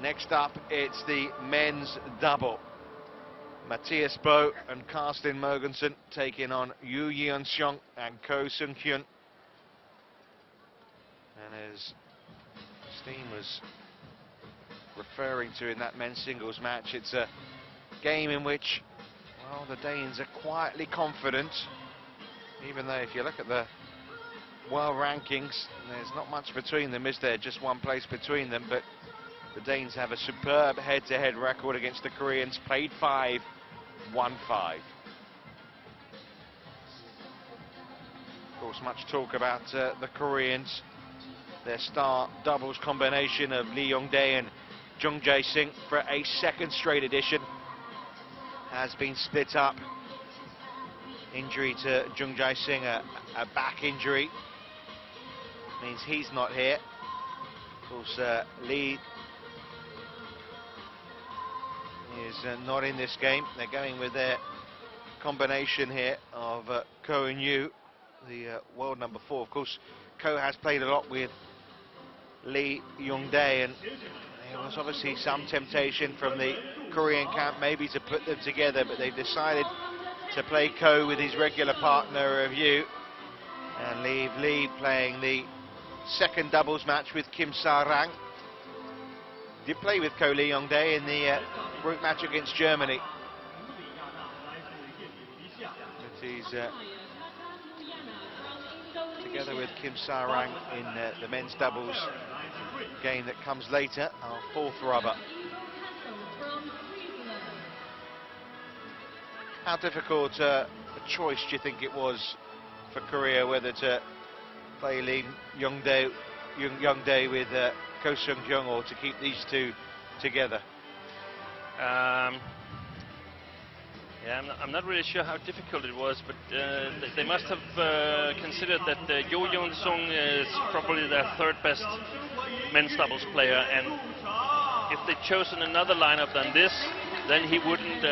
Next up, it's the men's double. Mathias and Carsten Mogensen taking on Yeon Seong and Hyun. And as Steen was referring to in that men's singles match, it's a game in which, well, the Danes are quietly confident, even though if you look at the world rankings, there's not much between them, is there? Just one place between them, but the Danes have a superb head-to-head record against the Koreans, played 5, won 5. Of course, much talk about the Koreans, their star doubles combination of Lee Yong-dae and Jung Jae-sing for a second straight edition has been split up. Injury to Jung Jae-sing, a back injury, means he's not here. Of course, Lee is not in this game. They're going with their combination here of Ko and Yu, the world number 4. Of course, Ko has played a lot with Lee Yong-dae, and there was obviously some temptation from the Korean camp maybe to put them together, but they've decided to play Ko with his regular partner of Yu and leave Lee playing the second doubles match with Kim Sa-rang. Did play with Ko Lee Yong-dae in the group match against Germany. But he's together with Kim Sa-rang in the men's doubles game that comes later, our 4th rubber. How difficult a choice do you think it was for Korea, whether to play Lee Yong-dae with Ko Seong-kyung, or to keep these two together? Yeah, I'm not really sure how difficult it was, but they must have considered that Yeon Seong is probably their 3rd best men's doubles player, and if they'd chosen another lineup than this, then he wouldn't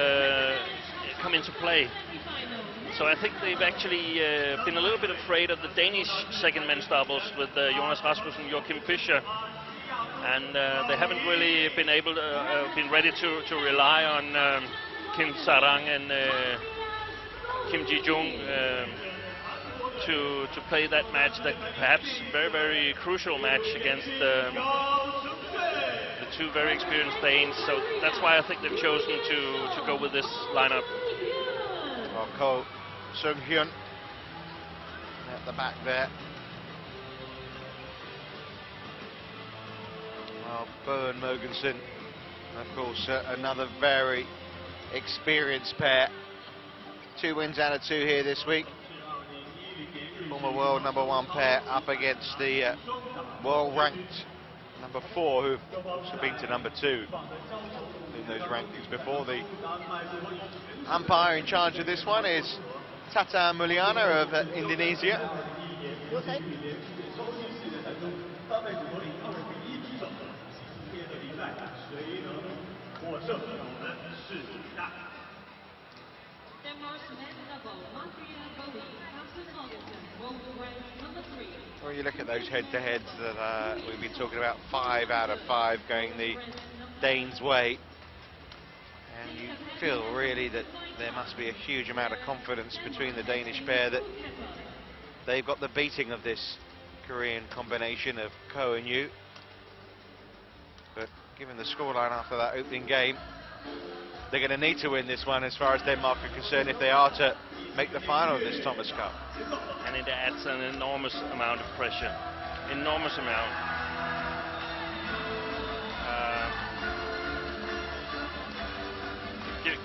come into play. So I think they've actually been a little bit afraid of the Danish second men's doubles with Jonas Rasmussen and Joachim Fischer, and they haven't really been able to, been ready to rely on Kim Sa-rang and Kim Ji-jung to play that match, that perhaps very, very crucial match against the 2 very experienced Danes. So that's why I think they've chosen to go with this lineup. Well, Ko Seong-hyun at the back there. Well, Bo and Mogensen, of course, another very experienced pair. 2 wins out of 2 here this week. Former world number 1 pair up against the world ranked number 4, who've also been to number 2 in those rankings before. The umpire in charge of this one is Tata Mulyana of Indonesia. Well, you look at those head-to-heads that we've been talking about, 5 out of 5 going the Danes' way, and you feel really that there must be a huge amount of confidence between the Danish pair that they've got the beating of this Korean combination of Ko and Yu. But given the scoreline after that opening game, they're going to need to win this one as far as Denmark are concerned if they are to make the final of this Thomas Cup. And it adds an enormous amount of pressure. Enormous amount.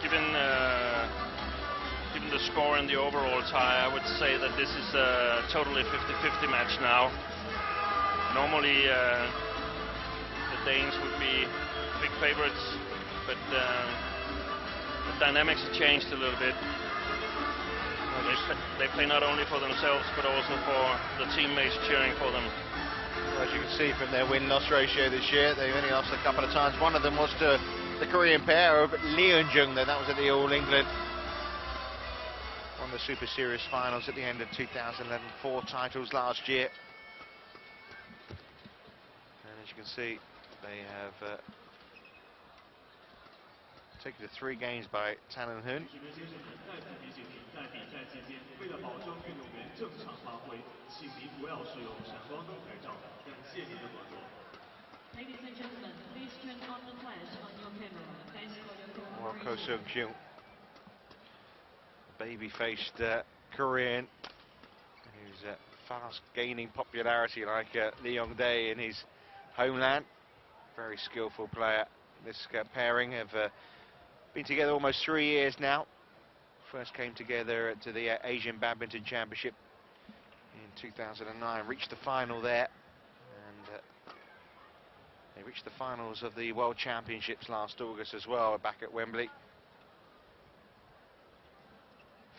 Given the score and the overall tie, I would say that this is a totally 50-50 match now. Normally the Danes would be big favorites, but the dynamics have changed a little bit. They play not only for themselves, but also for the teammates cheering for them. Well, as you can see from their win-loss ratio this year, they've only lost a couple of times. One of them was to the Korean pair of Lee and Jung, then that was at the All England. Won the Super Series finals at the end of 2011, 4 titles last year. And as you can see, they have taken to 3 games by Tan and Hyun. Ladies and gentlemen, please turn on the flash on your camera. Thanks for your Well, cooperation. Seong, baby-faced Korean, who's fast gaining popularity like Yeon in his homeland. Very skillful player. This pairing have been together almost 3 years now. First came together to the Asian Badminton Championship in 2009. Reached the final there, and they reached the finals of the World Championships last August as well, back at Wembley.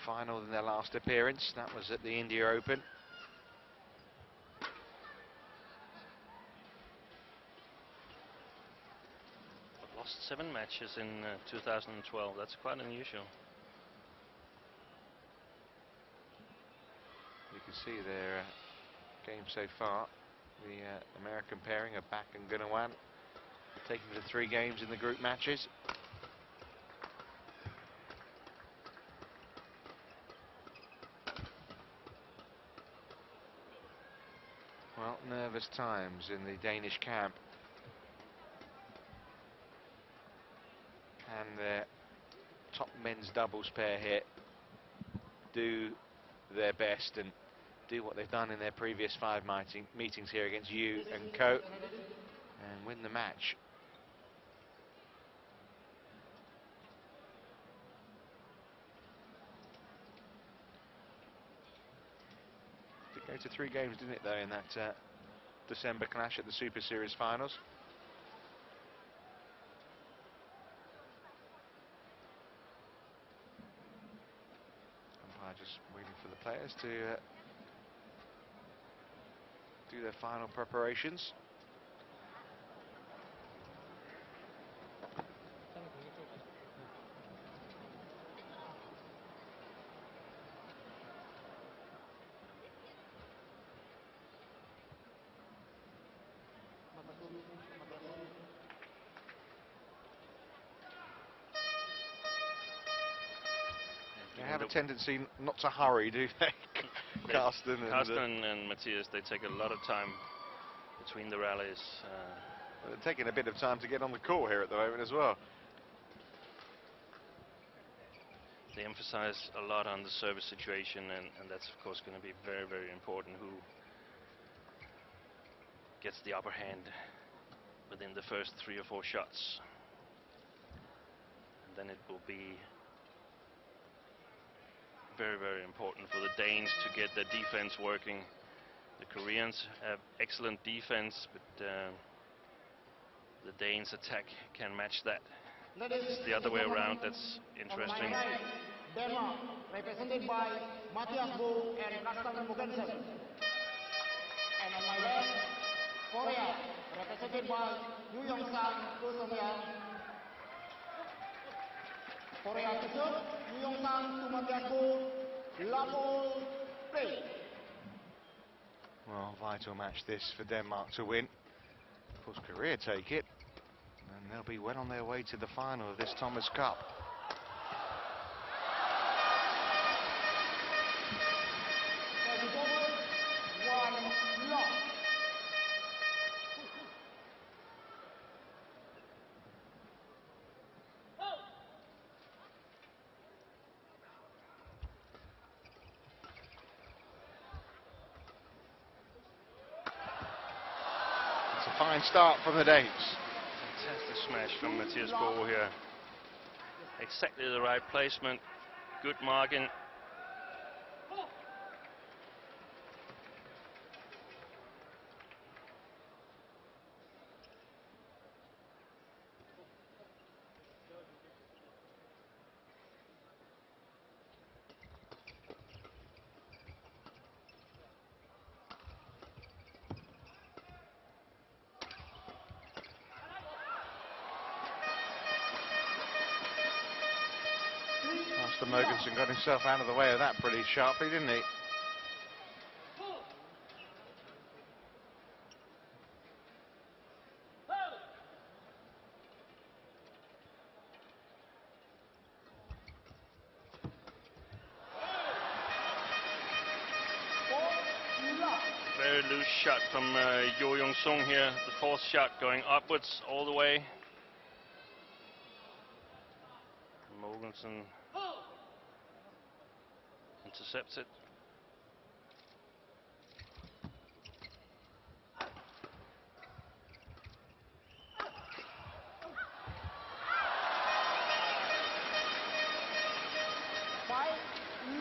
Final in their last appearance, that was at the India Open. Lost 7 matches in 2012. That's quite unusual. You can see their game so far. The American pairing are back and Gunawan, taking to 3 games in the group matches. Well, nervous times in the Danish camp. Can their top men's doubles pair here do their best and do what they've done in their previous 5 meetings here against Yu and Ko and win the match? Did go to 3 games, didn't it, though, in that December clash at the Super Series finals? Umpire just waiting for the players to do their final preparations. They have a tendency not to hurry, do they? Carsten and Mathias, they take a lot of time between the rallies. They're taking a bit of time to get on the court here at the moment as well. They emphasize a lot on the service situation, and that's of course going to be very, very important. Who gets the upper hand within the first 3 or 4 shots, and then it will be very, very important for the Danes to get their defense working. The Koreans have excellent defense, but the Danes' attack can match that. It's the other way around that's interesting. Denmark, represented by Mathias and Carsten Mogensen. And on my left, Korea, represented by Yeon, Seong. Korea to serve, Yeon to Mathias, Lapo, play. Well, vital match this for Denmark to win. Of course, Korea take it, and they'll be well on their way to the final of this Thomas Cup. Fine start from the Danes. Fantastic smash from Mathias Bo here. Exactly the right placement. Good marking. Mogensen got himself out of the way of that pretty sharply, didn't he? shot from Yeon here. The fourth shot going upwards all the way. Mogensen intercepts it.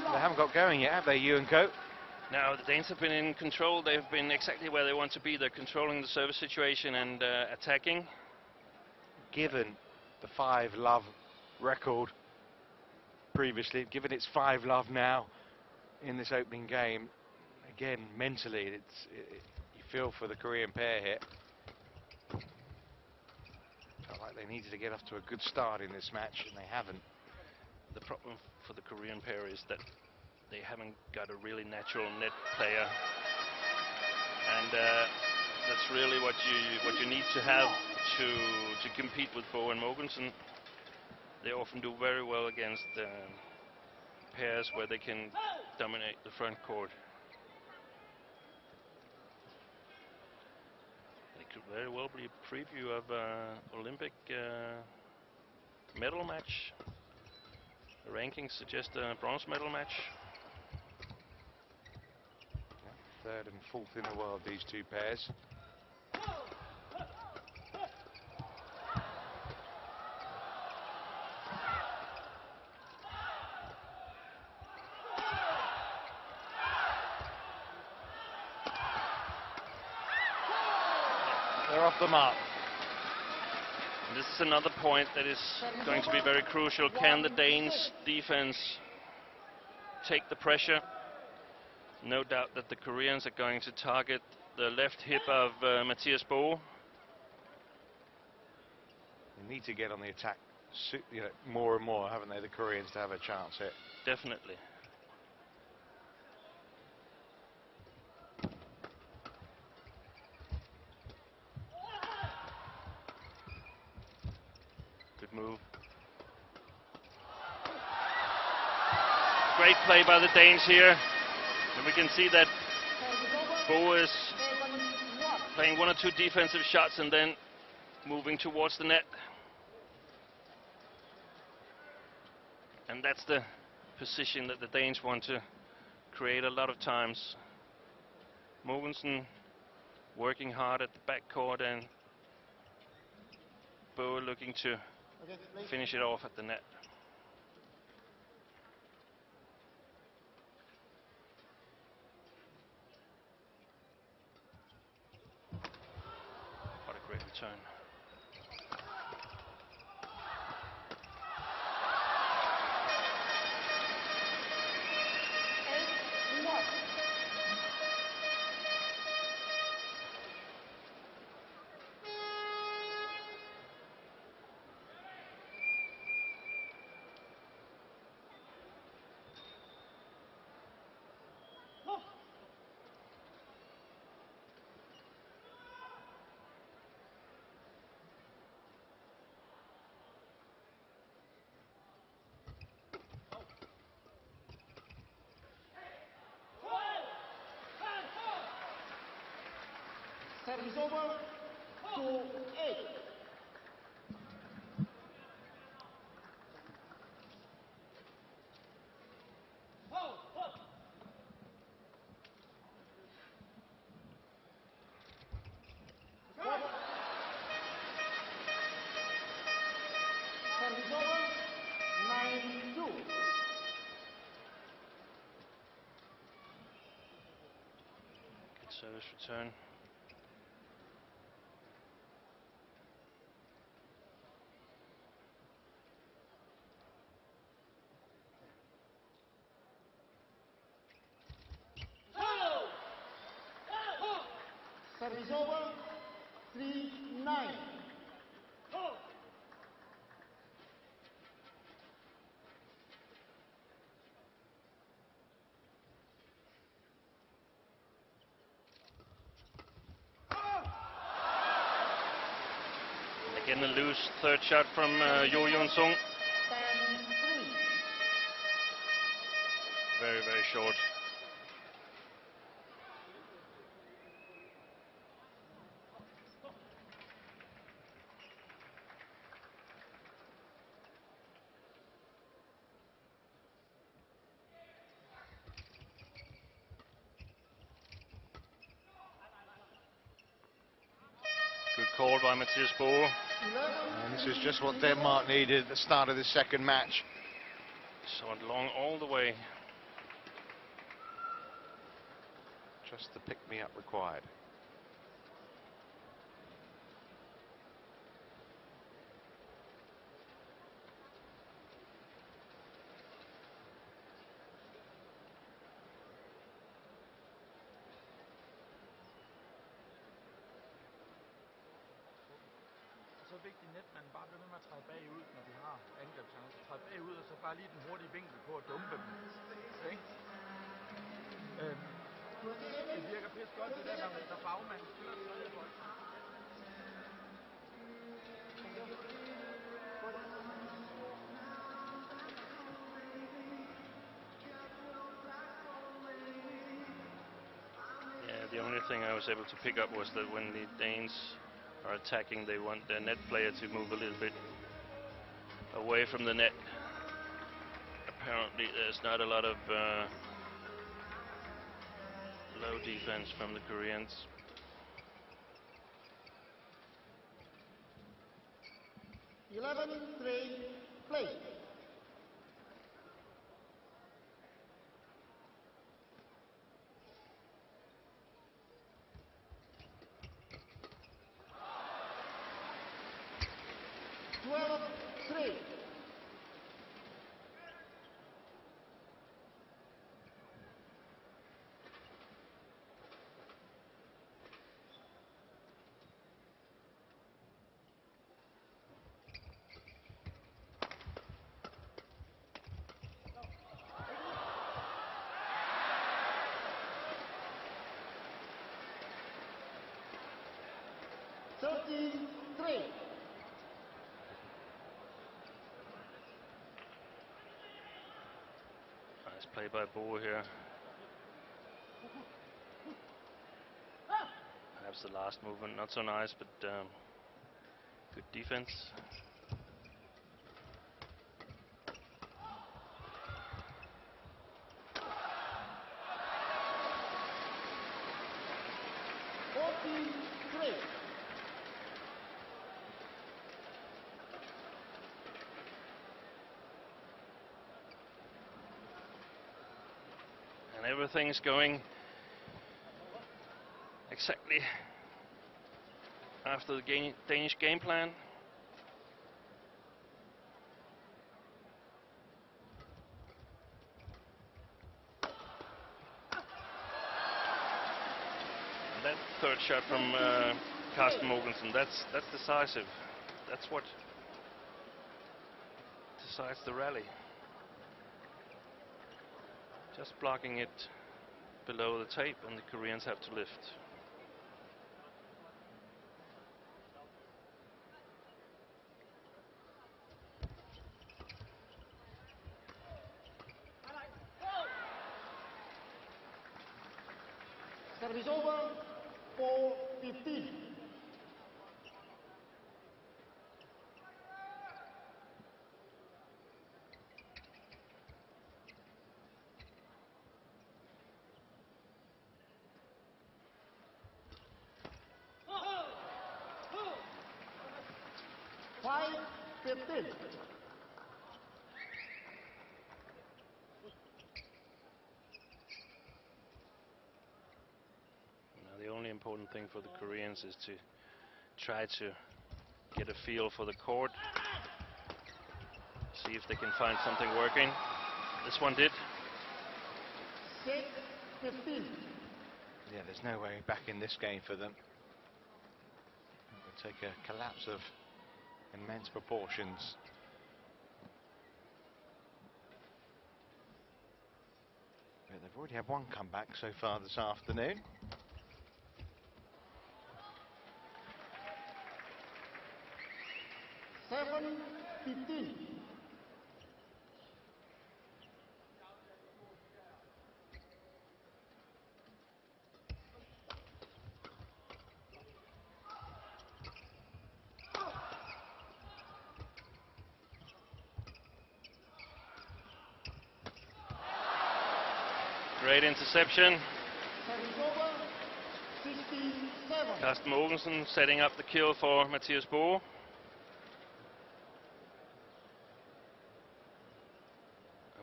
They haven't got going yet, have they, Yu and Co? Now the Danes have been in control. They've been exactly where they want to be. They're controlling the service situation and attacking. Given the 5-love record previously, given it's 5-love now in this opening game, again, mentally, you feel for the Korean pair here. Felt like they needed to get off to a good start in this match, and they haven't. The problem for the Korean pair is that they haven't got a really natural net player, and that's really what you need to have to compete with Bo and Mogensen. They often do very well against pairs where they can dominate the front court. It could very well be a preview of Olympic medal match. The rankings suggest a bronze medal match. Yeah, 3rd and 4th in the world, these two pairs. They're off the mark. This is another point that is going to be very crucial. Can the Danes' defense take the pressure? No doubt that the Koreans are going to target the left hip of Mathias Bo. They need to get on the attack, you know, more and more, haven't they, the Koreans, to have a chance here. Definitely. Good move. Great play by the Danes here. And we can see that Bo is playing 1 or 2 defensive shots and then moving towards the net. And that's the position that the Danes want to create a lot of times. Mogensen working hard at the backcourt, and Bo looking to finish it off at the net. What a great return. Service over to 8. Service over 9-2. Good service return. Service over 3-9. Again, a loose third shot from Yeon. 10-3. Very, very short. called by Mathias Bo. And this is just what Denmark needed at the start of the second match. Saw it long all the way. Just the pick-me-up required. Så vigtigt net, man bare bliver ved med at træde bagud, når de har angrebschancer. Træde bagud, og så bare lige den hurtige vinkel på at dumpe dem. Ikke? Det virker pisse godt, det der, når bagmanden spiller tredje bold. Yeah, the only thing I was able to pick up was that when the Danes are attacking, they want their net player to move a little bit away from the net. Apparently there's not a lot of low defense from the Koreans. Play. Nice play by Bo here. Perhaps the last movement not so nice, but good defense. And everything's going exactly after the Danish game plan. And that third shot from Carsten Mogensen, that's decisive. That's what decides the rally. Just blocking it below the tape, and the Koreans have to lift. Service over, 4-15. Now the only important thing for the Koreans is to try to get a feel for the court, see if they can find something working. This one did. 6-15. Yeah, there's no way back in this game for them. It would take a collapse of immense proportions. But they've already had one comeback so far this afternoon. Great interception. Carsten Mogensen setting up the kill for Mathias Bo. And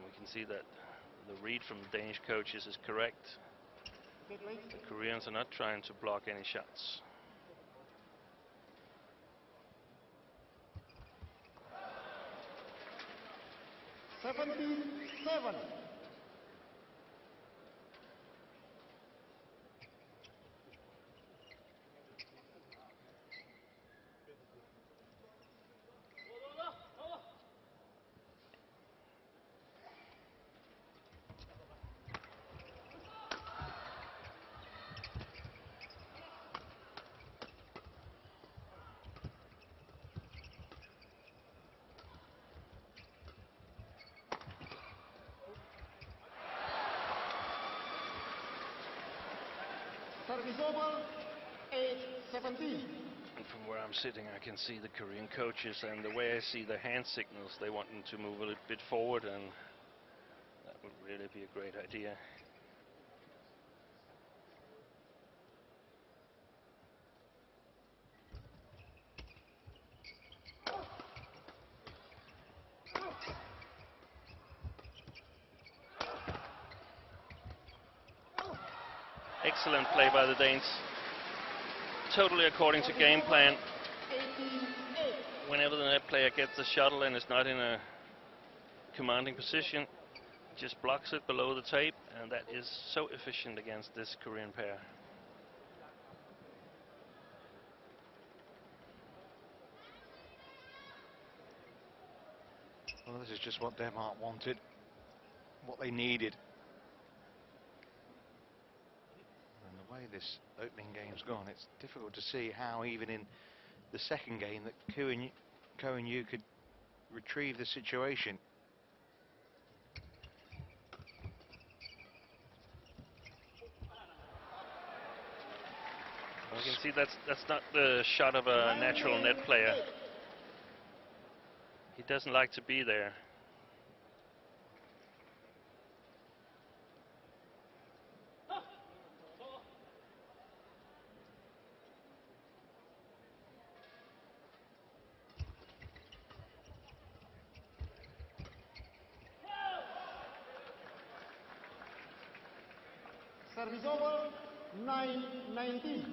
we can see that the read from the Danish coaches is correct. The Koreans are not trying to block any shots. $77. Service over, 8-17. And from where I'm sitting, I can see the Korean coaches, and the way I see the hand signals, they want them to move a little bit forward, and that would really be a great idea. Excellent play by the Danes. Totally according to game plan. Whenever the net player gets the shuttle and is not in a commanding position, just blocks it below the tape, and that is so efficient against this Korean pair. Well, this is just what Denmark wanted, what they needed. And the way this opening game's gone, it's difficult to see how even in the second game that Ko and Yu could retrieve the situation. Well, you can see that's not the shot of a natural net player. He doesn't like to be there. Service over, 9-19.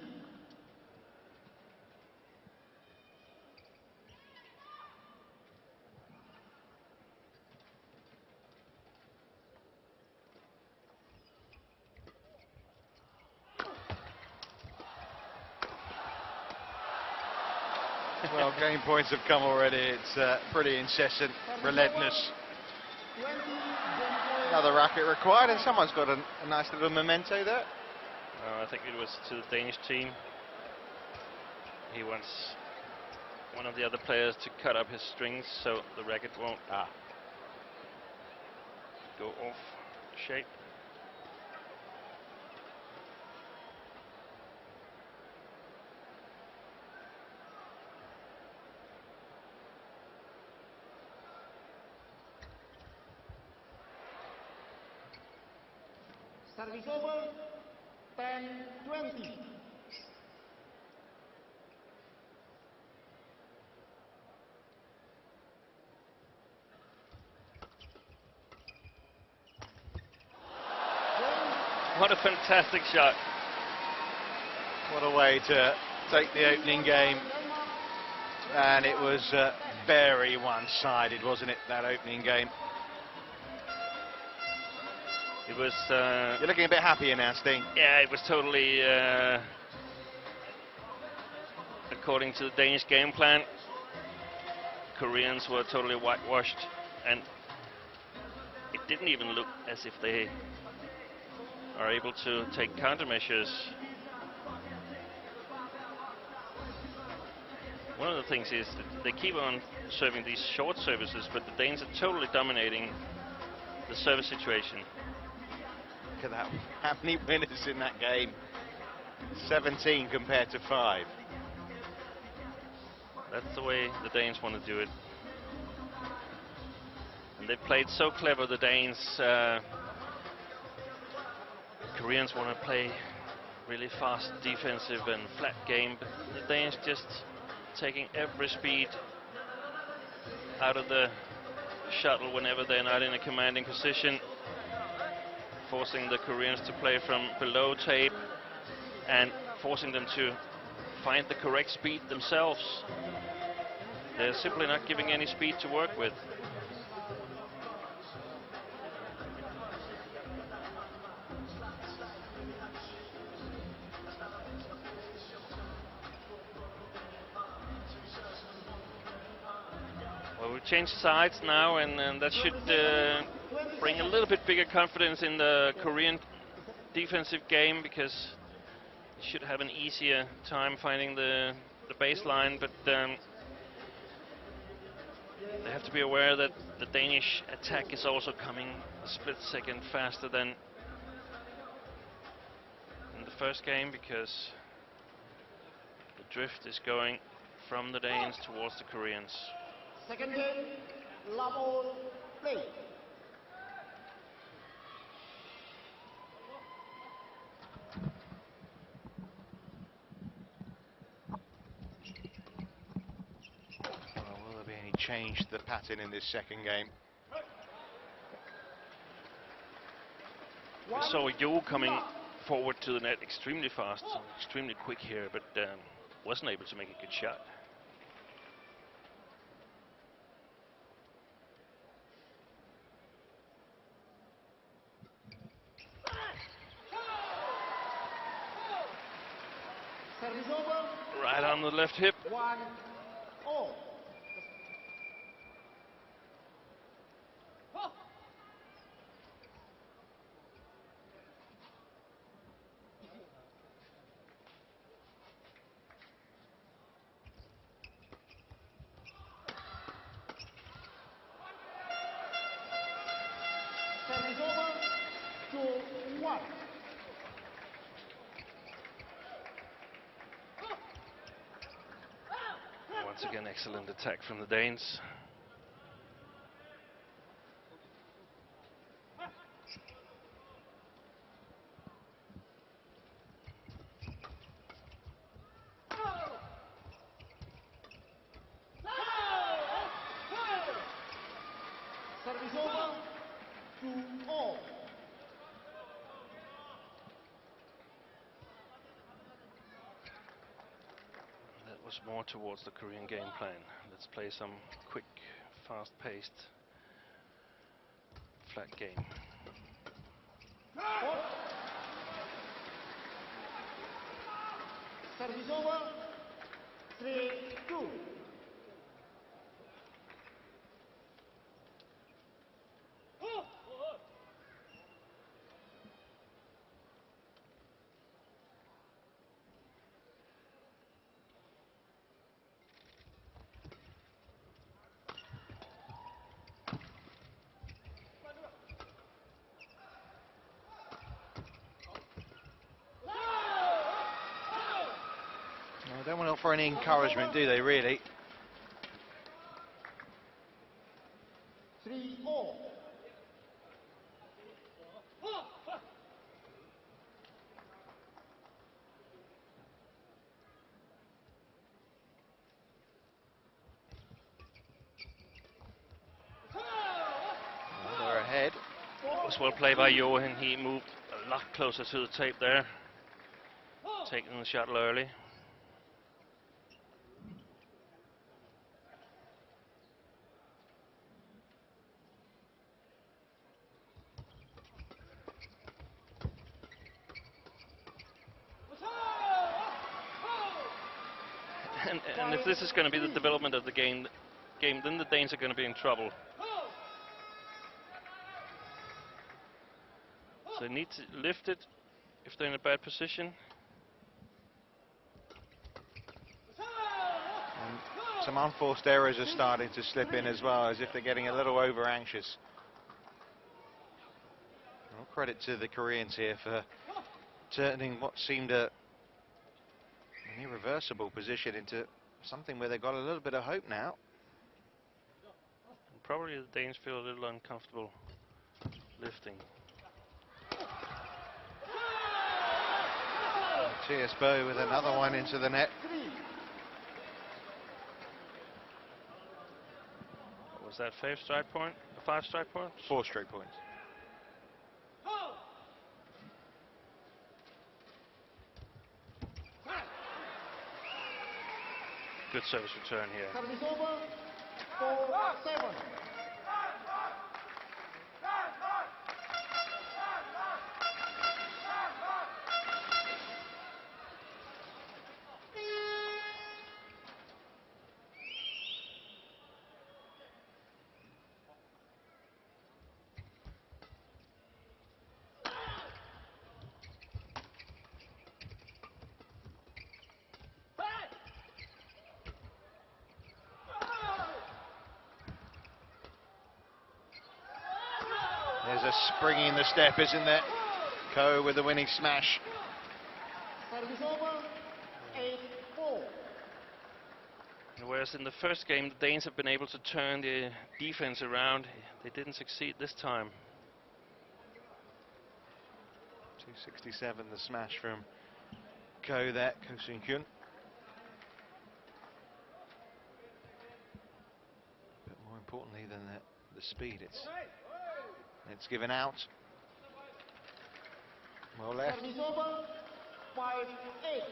Well, game points have come already. It's pretty incessant, relentless. Another racket required, and someone's got a nice little memento there. I think it was to the Danish team. He wants one of the other players to cut up his strings so the racket won't go off shape. Service over, 10-20. What a fantastic shot. What a way to take the opening game. And it was very one-sided, wasn't it, that opening game? It was... You're looking a bit happier now, Sting. Yeah, it was totally according to the Danish game plan. Koreans were totally whitewashed, and it didn't even look as if they are able to take countermeasures. One of the things is that they keep on serving these short services, but the Danes are totally dominating the service situation. Look at that. How many winners in that game? 17 compared to 5. That's the way the Danes want to do it. And they played so clever, the Danes. Koreans want to play really fast defensive and flat game, but the Danes just taking every speed out of the shuttle whenever they're not in a commanding position, forcing the Koreans to play from below tape and forcing them to find the correct speed themselves. They're simply not giving any speed to work with. Well, we've changed sides now, and that should bring a little bit bigger confidence in the Korean defensive game, because they should have an easier time finding the baseline, but they have to be aware that the Danish attack is also coming a split second faster than in the first game, because the drift is going from the Danes towards the Koreans. Second game, love all, play. Well, will there be any change to the pattern in this second game? We saw Yeon coming forward to the net extremely fast, extremely quick here, but wasn't able to make a good shot. Service over. Right on the left hip. 1-all. Service over. 2-1. Once again, excellent attack from the Danes. Service over. 2-all. That was more towards the Korean game plan. Let's play some quick, fast-paced, flat game. Service over. 3-2. They don't want to offer any encouragement, do they, really? 3-all. Well, they're ahead. It was well played by Yeon. He moved a lot closer to the tape there, taking the shuttle early. And if this is going to be the development of the game, then the Danes are going to be in trouble. So they need to lift it if they're in a bad position. And some unforced errors are starting to slip in as well, as if they're getting a little over anxious. Well, credit to the Koreans here for turning what seemed an irreversible position into something where they've got a little bit of hope now. And probably the Danes feel a little uncomfortable lifting. Mathias with another one into the net. What was that, 5 strike point? 5 strike points? 4 straight points. Good service return here. Service over. 4-7. There's a spring in the step, isn't there? Ko with the winning smash. Service over. 8-4. Whereas in the first game, the Danes have been able to turn the defense around. They didn't succeed this time. 267, the smash from Ko there, Hyun. But more importantly than the speed, it's given out. Well left. Service over. 5-8.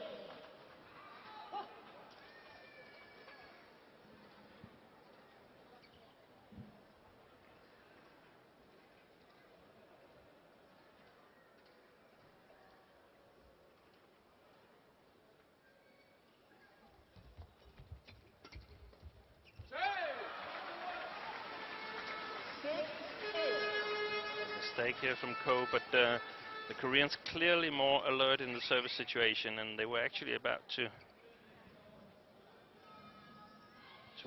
Mistake here from Ko, but the Koreans clearly more alert in the service situation, and they were actually about to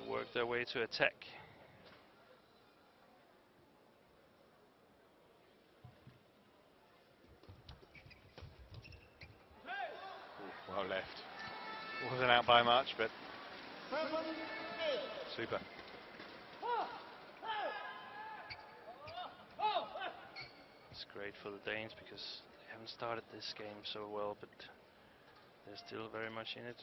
work their way to attack. Well left. Wasn't out by much, but 7-8. super. It's great for the Danes because they haven't started this game so well, but they're still very much in it.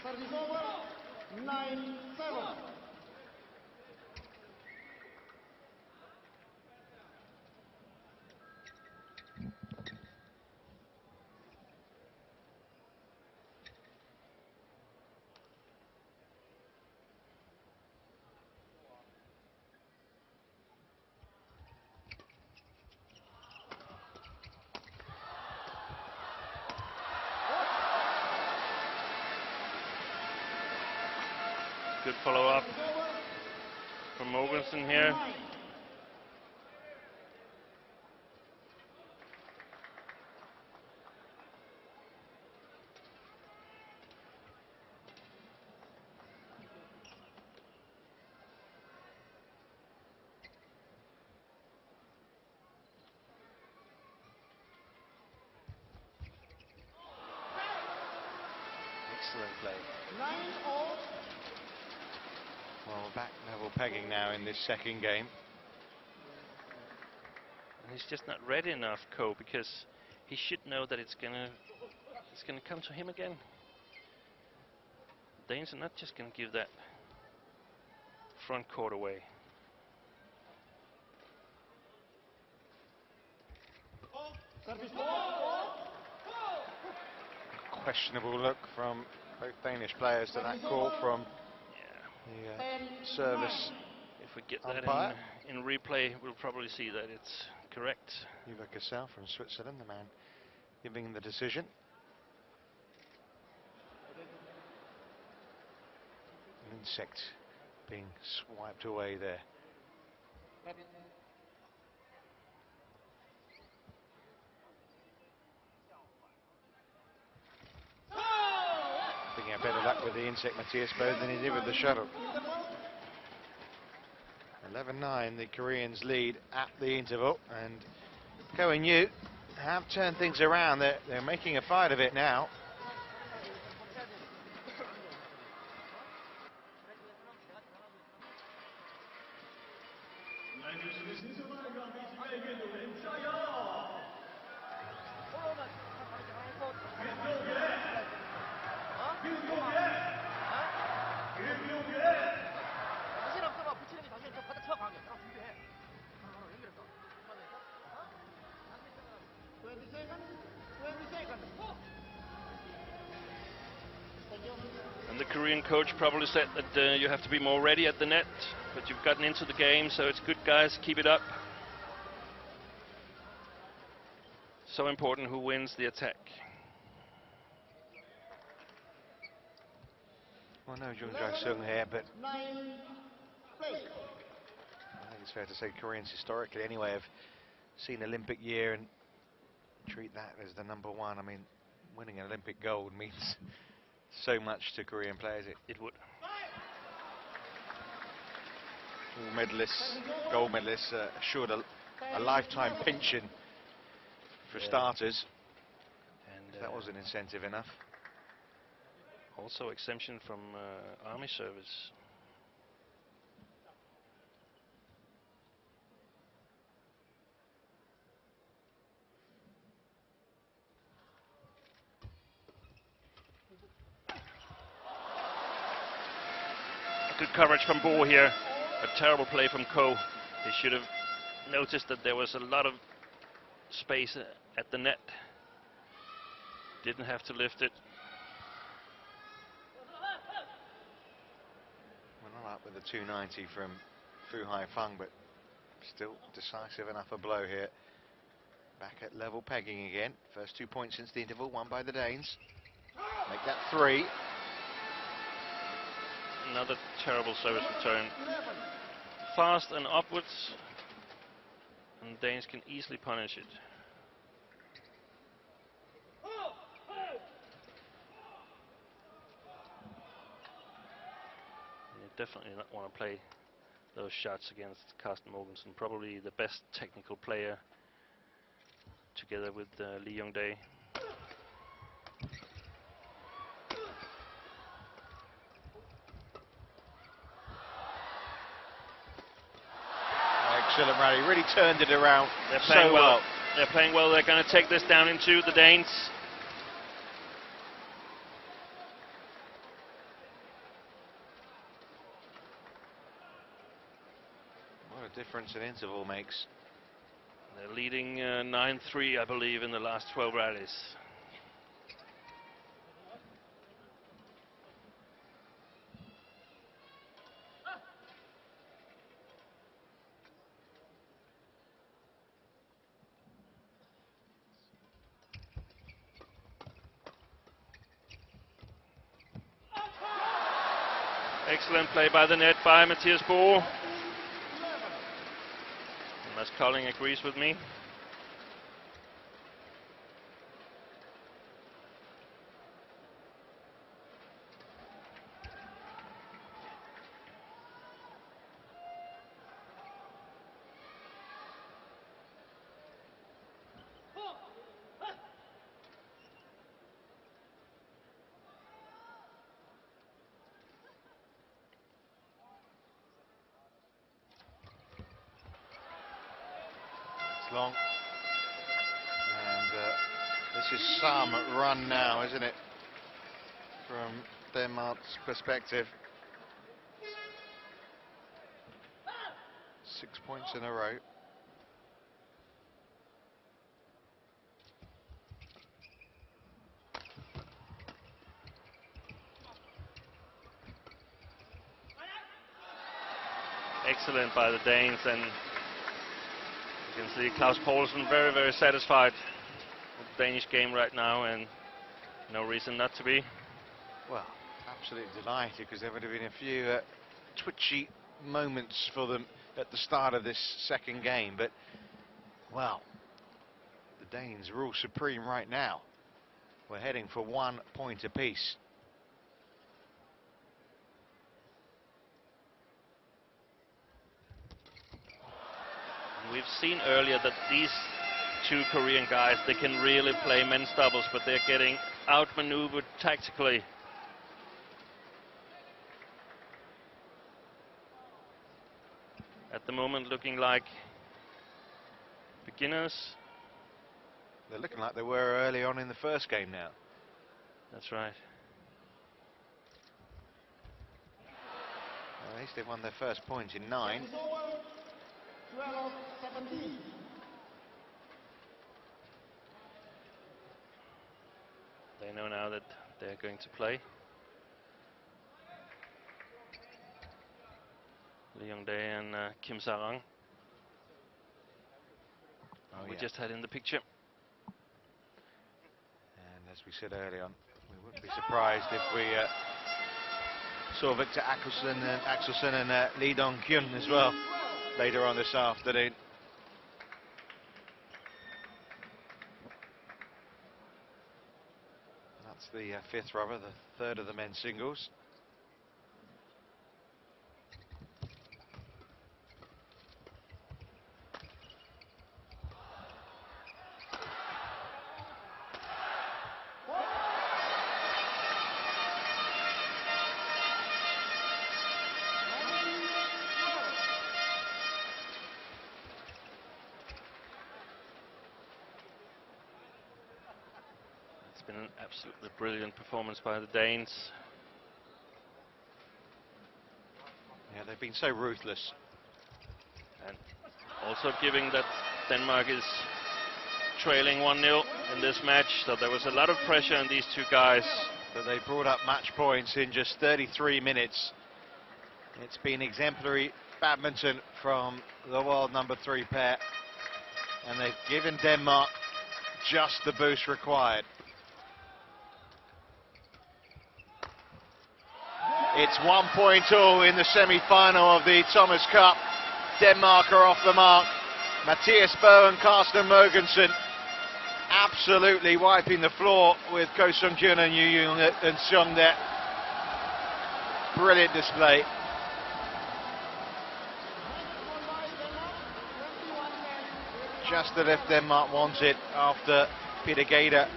Service over. 9-7. Good follow-up from Mogensen here. Excellent play. 9-all. Well, back level pegging now in this second game. And he's just not ready enough, Ko, because he should know that it's gonna come to him again. The Danes are not just gonna give that front court away. Service over. Questionable look from both Danish players to that call from Yeah. the service. If we get Umpire. that in replay, we'll probably see that it's correct. Yuva Gasell from Switzerland, the man giving the decision. An insect being swiped away there. Thinking better luck with the insect, Mathias, than he did with the shuttle. 11-9, the Koreans lead at the interval, and Ko-In-Yu have turned things around. They're making a fight of it now. And the Korean coach probably said that you have to be more ready at the net, but you've gotten into the game, so it's good, guys. Keep it up. So important who wins the attack. Well, no Seong here, but I think it's fair to say Koreans historically anyway have seen Olympic year and treat that as the number one. I mean, winning an Olympic gold means so much to Korean players. It would. All medalists, gold medalists, assured a lifetime pension for starters. And that was an incentive enough. Also exemption from army service. Good coverage from Bo here. A terrible play from Ko. He should have noticed that there was a lot of space at the net. Didn't have to lift it. Well, not up with the 290 from Fu Haifeng, but still decisive enough a blow here. Back at level pegging again. First 2 points since the interval, won by the Danes. Make that 3. Another terrible service return. Fast and upwards, and Danes can easily punish it. You definitely not want to play those shots against Carsten Mogensen, probably the best technical player together with Lee Young-dae. Excellent rally, really turned it around. They're playing so well. They're playing well. They're going to take this down into the Danes. What a difference an interval makes. They're leading 9-3, I believe, in the last 12 rallies. Excellent play by the net by Mathias Bo. Unless Colling agrees with me. Long. And this is some run now, isn't it? From Denmark's perspective. 6 points in a row. Excellent by the Danes, and you can see Claus Poulsen very, very satisfied with the Danish game right now, and no reason not to be. Well, absolutely delighted, because there would have been a few twitchy moments for them at the start of this second game, but well, the Danes rule supreme right now. We're heading for 1 point apiece. We've seen earlier that these two Korean guys, they can really play men's doubles, but they're getting outmaneuvered tactically. At the moment, looking like beginners. They're looking like they were early on in the first game now. That's right. Well, at least they've won their first point in 9. 12-17. They know now that they're going to play. Lee Young-dae and Kim Sa-rang. We just had in the picture. And as we said earlier on, we wouldn't be surprised if we saw Victor Axelsen and Lee Dong-kyun as well later on this afternoon. That's the 5th rubber, the 3rd of the men's singles. It's been an absolutely brilliant performance by the Danes. Yeah, they've been so ruthless. And also giving that Denmark is trailing 1-0 in this match, so there was a lot of pressure on these two guys. But they brought up match points in just 33 minutes. It's been exemplary badminton from the world number 3 pair, and they've given Denmark just the boost required. It's 1-0 in the semi-final of the Thomas Cup. Denmark are off the mark. Mathias and Carsten Mogensen absolutely wiping the floor with Ko Sung-kyun and Yeon and Seong there. Brilliant display. Just that if Denmark wants it after Peter Gader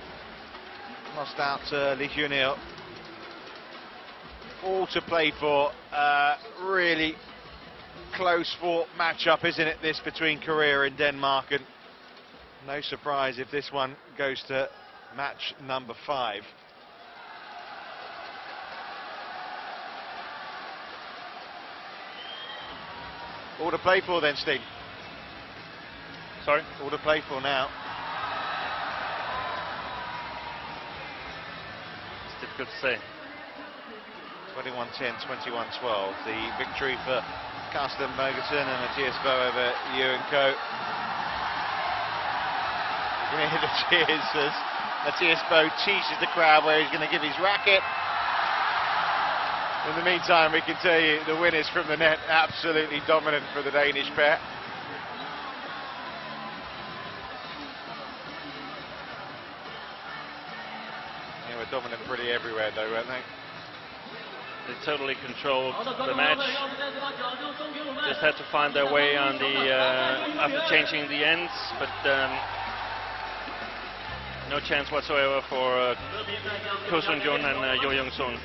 lost out to Lee Hyun. All to play for. Really close fought matchup, isn't it, this between Korea and Denmark, and no surprise if this one goes to match number 5. All to play for then, Steve. Sorry? All to play for now. It's difficult to say. 21-10, 21-12. The victory for Carsten Mogensen and Mathias over Yeon and Co. You can hear the cheers as Mathias teases the crowd where he's going to give his racket. In the meantime, we can tell you the winners from the net, absolutely dominant for the Danish pair. They were dominant pretty everywhere though, weren't they? They totally controlled the match. Just had to find their way on the after changing the ends, but no chance whatsoever for Ko Sung-kyun and Yo Young-sun.